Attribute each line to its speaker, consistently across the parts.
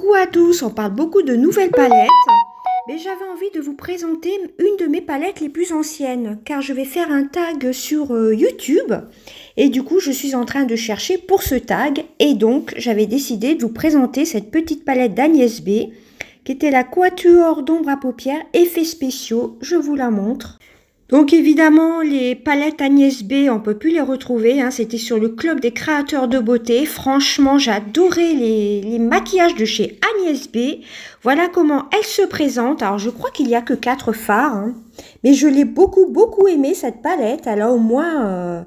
Speaker 1: Coucou à tous, on parle beaucoup de nouvelles palettes, mais j'avais envie de vous présenter une de mes palettes les plus anciennes, car je vais faire un tag sur YouTube, et du coup je suis en train de chercher pour ce tag, et donc j'avais décidé de vous présenter cette petite palette d'Agnès B, qui était la Quatuor d'ombre à paupières, effets spéciaux, je vous la montre. Donc évidemment, les palettes Agnès B, on peut plus les retrouver, hein. C'était sur le club des créateurs de beauté. Franchement, j'adorais les maquillages de chez Agnès B. Voilà comment elle se présente. Alors, je crois qu'il n'y a que 4 fards, hein. Mais je l'ai beaucoup aimé cette palette. Elle a au moins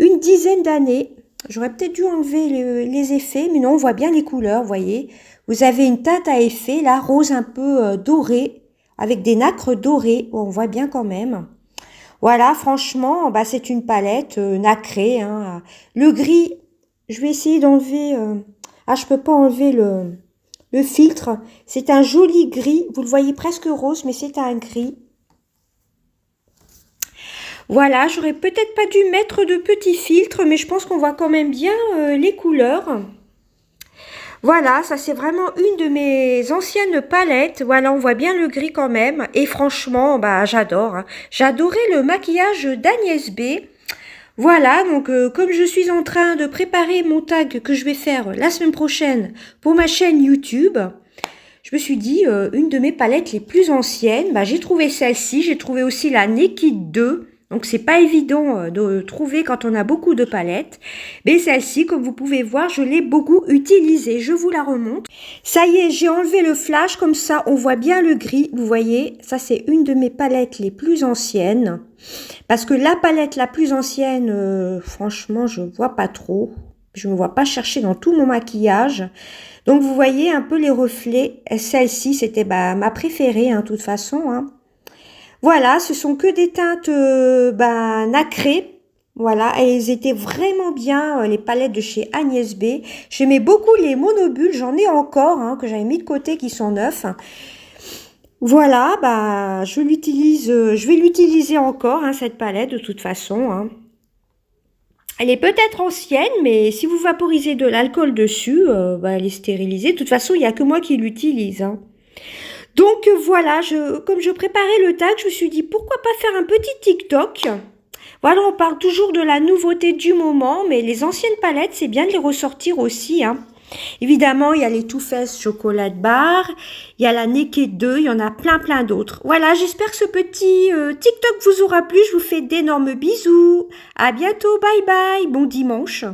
Speaker 1: une dizaine d'années. J'aurais peut-être dû enlever les effets, mais non, on voit bien les couleurs, vous voyez. Vous avez une teinte à effet, là, rose un peu doré, avec des nacres dorées. On voit bien quand même. Voilà, franchement, bah, c'est une palette nacrée, hein. Le gris, je vais essayer d'enlever... je peux pas enlever le filtre. C'est un joli gris. Vous le voyez presque rose, mais c'est un gris. Voilà, j'aurais peut-être pas dû mettre de petits filtres, mais je pense qu'on voit quand même bien les couleurs. Voilà, ça c'est vraiment une de mes anciennes palettes. Voilà, on voit bien le gris quand même. Et franchement, bah j'adore, hein. J'adorais le maquillage d'Agnès B. Voilà, donc comme je suis en train de préparer mon tag que je vais faire la semaine prochaine pour ma chaîne YouTube, je me suis dit, une de mes palettes les plus anciennes, bah, j'ai trouvé celle-ci. J'ai trouvé aussi la Naked 2. Donc, c'est pas évident de trouver quand on a beaucoup de palettes. Mais celle-ci, comme vous pouvez voir, je l'ai beaucoup utilisée. Je vous la remonte. Ça y est, j'ai enlevé le flash. Comme ça, on voit bien le gris. Vous voyez, ça, c'est une de mes palettes les plus anciennes. Parce que la palette la plus ancienne, franchement, je vois pas trop. Je ne me vois pas chercher dans tout mon maquillage. Donc, vous voyez un peu les reflets. Celle-ci, c'était ma préférée, hein, de toute façon, hein. Voilà, ce sont que des teintes nacrées. Voilà, et elles étaient vraiment bien, les palettes de chez Agnès B. J'aimais beaucoup les monobulles, j'en ai encore, hein, que j'avais mis de côté, qui sont neufs. Voilà, bah, je vais l'utiliser encore, hein, cette palette, de toute façon, hein. Elle est peut-être ancienne, mais si vous vaporisez de l'alcool dessus, elle est stérilisée. De toute façon, il n'y a que moi qui l'utilise, hein. Donc voilà, comme je préparais le tag, je me suis dit pourquoi pas faire un petit TikTok. Voilà, on parle toujours de la nouveauté du moment, mais les anciennes palettes, c'est bien de les ressortir aussi, hein. Évidemment, il y a les Too Faced Chocolat Bar, il y a la Naked 2, il y en a plein d'autres. Voilà, j'espère que ce petit TikTok vous aura plu. Je vous fais d'énormes bisous. À bientôt, bye bye, bon dimanche.